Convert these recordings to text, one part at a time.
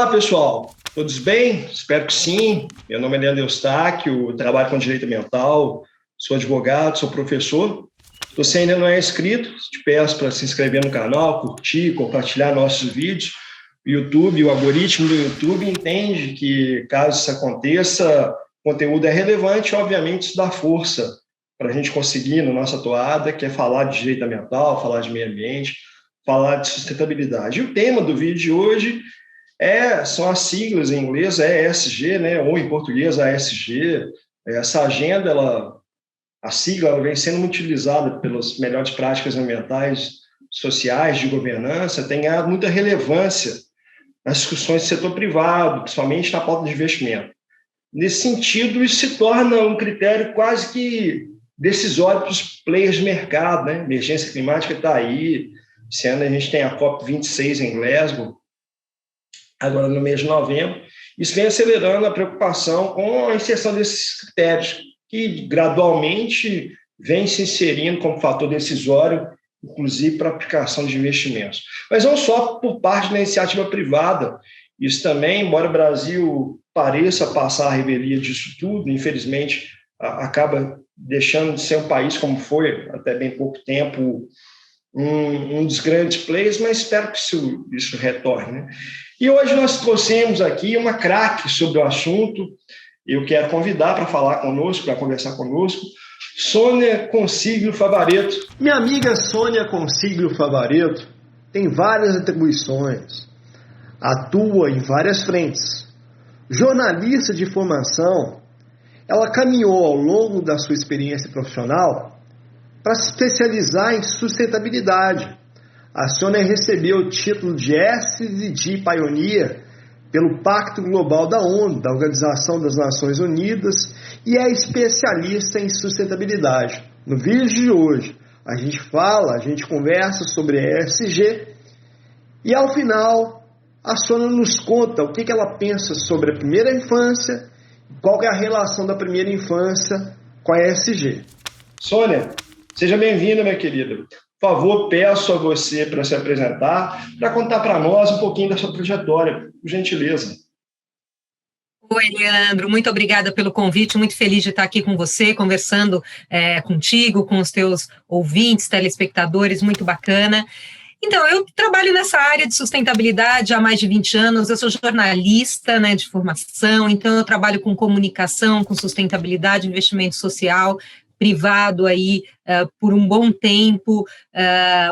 Olá, pessoal. Todos bem? Espero que sim. Meu nome é Leandro Eustáquio, trabalho com direito ambiental, sou advogado, sou professor. Se você ainda não é inscrito, te peço para se inscrever no canal, curtir, compartilhar nossos vídeos. O algoritmo do YouTube entende que, caso isso aconteça, o conteúdo é relevante e, obviamente, isso dá força para a gente conseguir, na nossa toada, que é falar de direito ambiental, falar de meio ambiente, falar de sustentabilidade. E o tema do vídeo de hoje são as siglas em inglês, ESG, né, ou em português, ASG. Essa agenda, a sigla, ela vem sendo utilizada pelas melhores práticas ambientais, sociais, de governança, tem ganhado muita relevância nas discussões do setor privado, principalmente na pauta de investimento. Nesse sentido, isso se torna um critério quase que decisório para os players de mercado, né? A emergência climática está aí. Esse ano a gente tem a COP26 em Glasgow, agora no mês de novembro. Isso vem acelerando a preocupação com a inserção desses critérios, que gradualmente vem se inserindo como fator decisório, inclusive para a aplicação de investimentos. Mas não só por parte da iniciativa privada. Isso também, embora o Brasil pareça passar a revelia disso tudo, infelizmente, acaba deixando de ser um país, como foi até bem pouco tempo, um dos grandes players, mas espero que isso retorne, né? E hoje nós trouxemos aqui uma craque sobre o assunto. Eu quero convidar para falar conosco, para conversar conosco, Sônia Consiglio Favaretto. Minha amiga Sônia Consiglio Favaretto tem várias atribuições, atua em várias frentes. Jornalista de formação, ela caminhou ao longo da sua experiência profissional para se especializar em sustentabilidade. A Sônia recebeu o título de SDG Pioneer pelo Pacto Global da ONU, da Organização das Nações Unidas, e é especialista em sustentabilidade. No vídeo de hoje, a gente conversa sobre ESG, e ao final, a Sônia nos conta o que ela pensa sobre a primeira infância, qual é a relação da primeira infância com a ESG. Sônia, seja bem-vinda, minha querida. Por favor, peço a você para se apresentar, para contar para nós um pouquinho da sua trajetória, por gentileza. Oi, Leandro, muito obrigada pelo convite, muito feliz de estar aqui com você, conversando contigo, com os teus ouvintes, telespectadores, muito bacana. Então, eu trabalho nessa área de sustentabilidade há mais de 20 anos, eu sou jornalista, né, de formação, então eu trabalho com comunicação, com sustentabilidade, investimento social, privado aí por um bom tempo.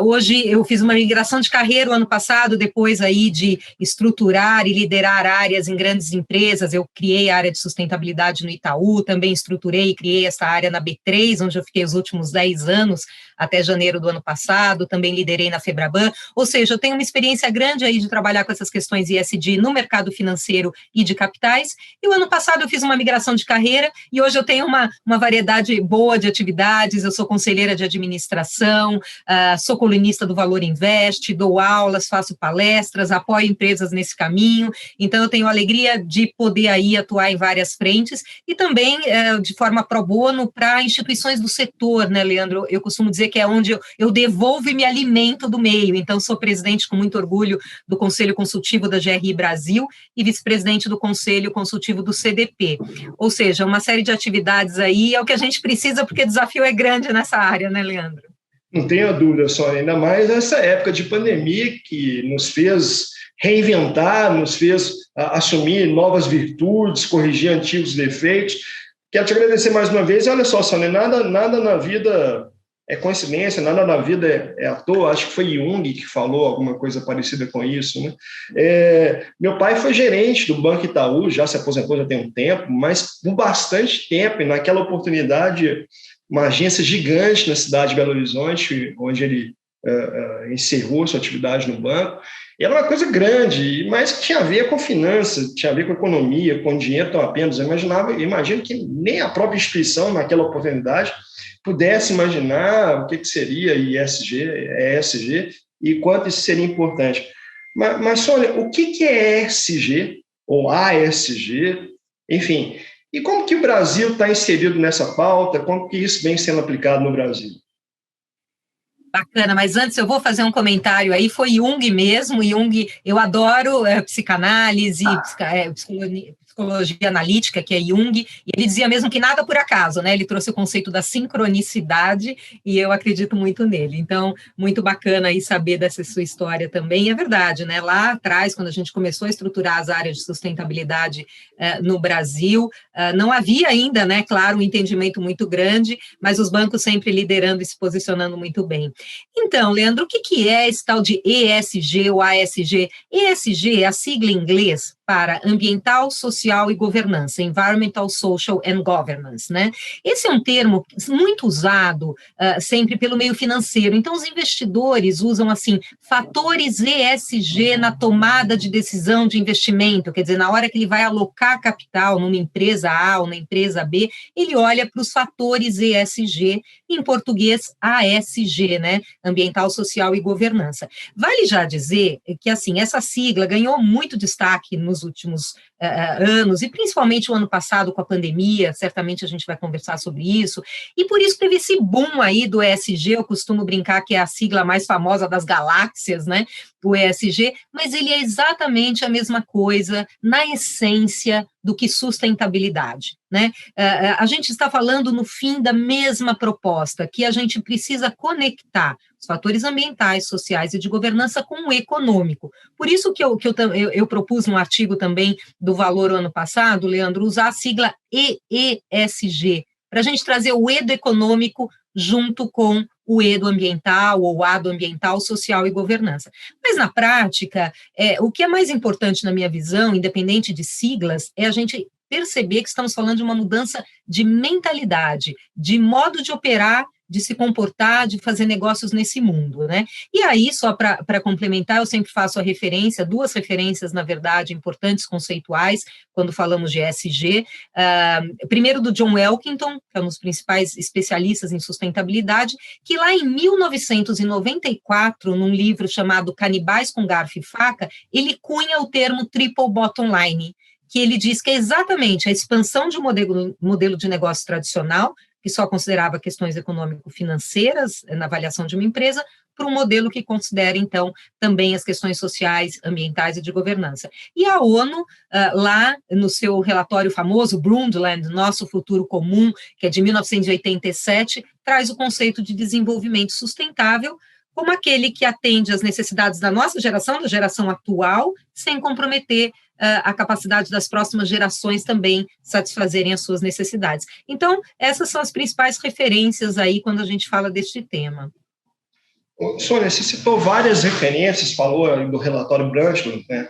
Hoje eu fiz uma migração de carreira o ano passado, depois aí de estruturar e liderar áreas em grandes empresas. Eu criei a área de sustentabilidade no Itaú, também estruturei e criei essa área na B3, onde eu fiquei os últimos 10 anos, até janeiro do ano passado, também liderei na Febraban, ou seja, eu tenho uma experiência grande aí de trabalhar com essas questões ESG no mercado financeiro e de capitais, e o ano passado eu fiz uma migração de carreira, e hoje eu tenho uma variedade boa de atividades. Eu sou conselheira de administração, sou colunista do Valor Invest, dou aulas, faço palestras, apoio empresas nesse caminho, então eu tenho a alegria de poder aí atuar em várias frentes, e também de forma pro bono para instituições do setor, né, Leandro? Eu costumo dizer que é onde eu devolvo e me alimento do meio, então sou presidente com muito orgulho do Conselho Consultivo da GRI Brasil e vice-presidente do Conselho Consultivo do CDP, ou seja, uma série de atividades aí, é o que a gente precisa, porque o desafio é grande nessa área, né, Leandro? Não tenho dúvida, só ainda mais essa época de pandemia que nos fez reinventar, nos fez assumir novas virtudes, corrigir antigos defeitos. Quero te agradecer mais uma vez. E olha só, Sônia, nada na vida é coincidência, nada na vida é à toa. Acho que foi Jung que falou alguma coisa parecida com isso, né? Meu pai foi gerente do Banco Itaú, já se aposentou já tem um tempo, mas por bastante tempo, e naquela oportunidade, uma agência gigante na cidade de Belo Horizonte, onde ele encerrou sua atividade no banco. E era uma coisa grande, mas que tinha a ver com finanças, tinha a ver com economia, com dinheiro tão apenas. Eu imagino que nem a própria instituição, naquela oportunidade, pudesse imaginar o que seria ESG e quanto isso seria importante. Mas Sônia, o que é ESG ou ASG? Enfim, e como que o Brasil está inserido nessa pauta? Como que isso vem sendo aplicado no Brasil? Bacana, mas antes eu vou fazer um comentário aí, foi Jung mesmo, Jung, eu adoro psicanálise, psicologia analítica, que é Jung, e ele dizia mesmo que nada por acaso, né? Ele trouxe o conceito da sincronicidade e eu acredito muito nele. Então, muito bacana aí saber dessa sua história também. E é verdade, né? Lá atrás, quando a gente começou a estruturar as áreas de sustentabilidade no Brasil, não havia ainda, né, claro, um entendimento muito grande, mas os bancos sempre liderando e se posicionando muito bem. Então, Leandro, o que é esse tal de ESG ou ASG? ESG é a sigla em inglês para Ambiental, Social e Governança, Environmental, Social and Governance, né? Esse é um termo muito usado sempre pelo meio financeiro, então os investidores usam, assim, fatores ESG na tomada de decisão de investimento, quer dizer, na hora que ele vai alocar capital numa empresa A ou na empresa B, ele olha para os fatores ESG, em português ASG, né? Ambiental, Social e Governança. Vale já dizer que, assim, essa sigla ganhou muito destaque nos últimos anos, e principalmente o ano passado com a pandemia, certamente a gente vai conversar sobre isso, e por isso teve esse boom aí do ESG, eu costumo brincar que é a sigla mais famosa das galáxias, né, o ESG, mas ele é exatamente a mesma coisa, na essência, do que sustentabilidade, né? A gente está falando, no fim, da mesma proposta, que a gente precisa conectar os fatores ambientais, sociais e de governança com o econômico. Por isso que eu propus no artigo também do Valor o ano passado, Leandro, usar a sigla EESG, para a gente trazer o E do econômico junto com o E do ambiental, ou A do ambiental, social e governança. Mas, na prática, o que é mais importante na minha visão, independente de siglas, é a gente perceber que estamos falando de uma mudança de mentalidade, de modo de operar, de se comportar, de fazer negócios nesse mundo, né? E aí, só para complementar, eu sempre faço a referência, duas referências, na verdade, importantes, conceituais, quando falamos de ESG. Primeiro, do John Elkington, que é um dos principais especialistas em sustentabilidade, que lá em 1994, num livro chamado Canibais com Garfo e Faca, ele cunha o termo triple bottom line, que ele diz que é exatamente a expansão de um modelo de negócio tradicional, que só considerava questões econômico-financeiras na avaliação de uma empresa, para um modelo que considera, então, também as questões sociais, ambientais e de governança. E a ONU, lá no seu relatório famoso, Brundtland, Nosso Futuro Comum, que é de 1987, traz o conceito de desenvolvimento sustentável como aquele que atende às necessidades da nossa geração, da geração atual, sem comprometer a capacidade das próximas gerações também satisfazerem as suas necessidades. Então, essas são as principais referências aí quando a gente fala deste tema. Sônia, você citou várias referências, falou do relatório Brundtland, né,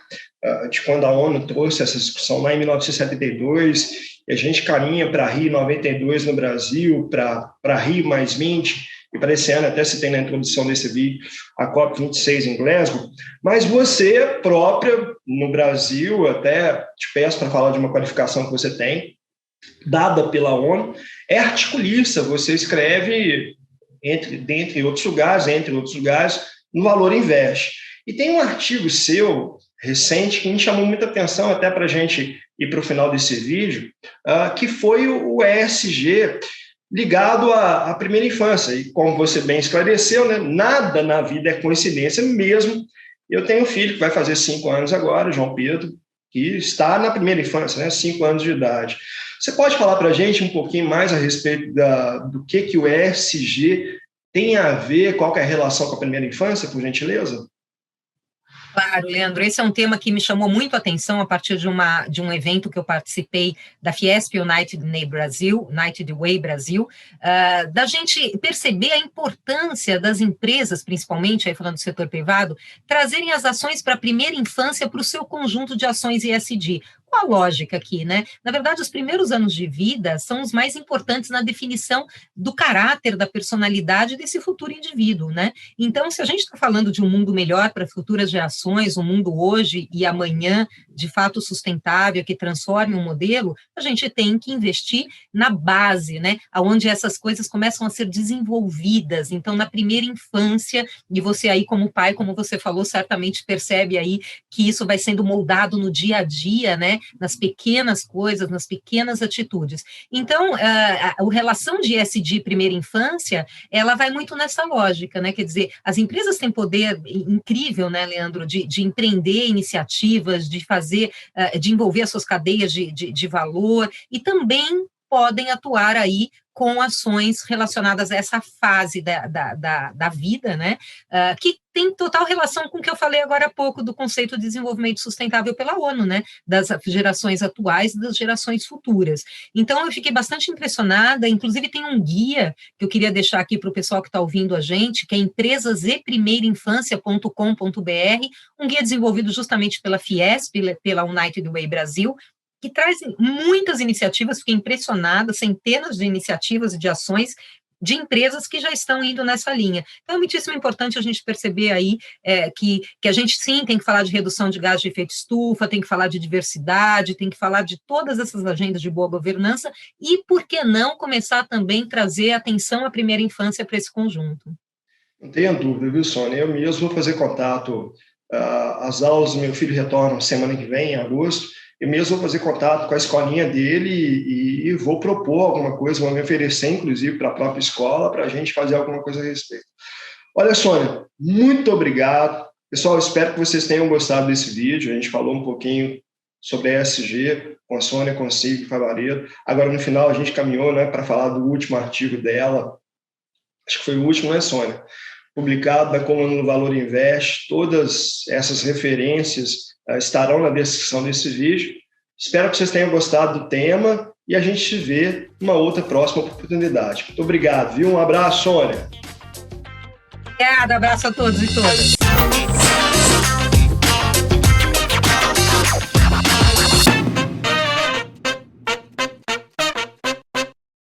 de quando a ONU trouxe essa discussão lá em 1972, e a gente caminha para Rio 92 no Brasil, para Rio mais 20, e para esse ano, até citei na introdução desse vídeo, a COP26 em Glasgow, mas você própria, no Brasil, até te peço para falar de uma qualificação que você tem, dada pela ONU, é articulista, você escreve, entre outros lugares, no Valor Invest. E tem um artigo seu, recente, que me chamou muita atenção, até para a gente ir para o final desse vídeo, que foi o ESG, ligado à primeira infância. E como você bem esclareceu, né, nada na vida é coincidência mesmo. Eu tenho um filho que vai fazer 5 anos agora, João Pedro, que está na primeira infância, né, 5 anos de idade. Você pode falar para a gente um pouquinho mais a respeito do que o ESG tem a ver, qual que é a relação com a primeira infância, por gentileza? Claro, Leandro, esse é um tema que me chamou muito a atenção a partir de um evento que eu participei da Fiesp United Way Brasil, da gente perceber a importância das empresas, principalmente, aí falando do setor privado, trazerem as ações para a primeira infância para o seu conjunto de ações ESG. Qual a lógica aqui, né? Na verdade, os primeiros anos de vida são os mais importantes na definição do caráter, da personalidade desse futuro indivíduo, né? Então, se a gente está falando de um mundo melhor para futuras gerações, um mundo hoje e amanhã, de fato sustentável, que transforme um modelo, a gente tem que investir na base, né? Onde essas coisas começam a ser desenvolvidas. Então, na primeira infância, e você aí como pai, como você falou, certamente percebe aí que isso vai sendo moldado no dia a dia, né? Nas pequenas coisas, nas pequenas atitudes. Então, a relação de ESG primeira infância, ela vai muito nessa lógica, né? Quer dizer, as empresas têm poder incrível, né, Leandro, de empreender iniciativas, de fazer, de envolver as suas cadeias de valor, e também podem atuar aí com ações relacionadas a essa fase da vida, né, que tem total relação com o que eu falei agora há pouco do conceito de desenvolvimento sustentável pela ONU, né, das gerações atuais e das gerações futuras. Então, eu fiquei bastante impressionada, inclusive tem um guia que eu queria deixar aqui para o pessoal que está ouvindo a gente, que é empresaseprimeirainfância.com.br, um guia desenvolvido justamente pela Fiesp, pela United Way Brasil, que traz muitas iniciativas, fiquei impressionada, centenas de iniciativas e de ações de empresas que já estão indo nessa linha. Então, é muitíssimo importante a gente perceber aí que a gente, sim, tem que falar de redução de gás de efeito estufa, tem que falar de diversidade, tem que falar de todas essas agendas de boa governança e, por que não, começar também a trazer atenção à primeira infância para esse conjunto. Não tenha dúvida, viu, Sônia? Eu mesmo vou fazer contato, as aulas do meu filho retornam semana que vem, em agosto. Eu mesmo vou fazer contato com a escolinha dele e vou propor alguma coisa, vou me oferecer, inclusive, para a própria escola, para a gente fazer alguma coisa a respeito. Olha, Sônia, muito obrigado. Pessoal, espero que vocês tenham gostado desse vídeo. A gente falou um pouquinho sobre a ESG com a Sônia Consiglio Favaretto. Agora, no final, a gente caminhou, né, para falar do último artigo dela. Acho que foi o último, né, Sônia? Publicado na coluna do Valor Invest. Todas essas referências estarão na descrição desse vídeo. Espero que vocês tenham gostado do tema e a gente se vê numa outra próxima oportunidade. Muito obrigado, viu? Um abraço, Sônia. Obrigada, abraço a todos e todas.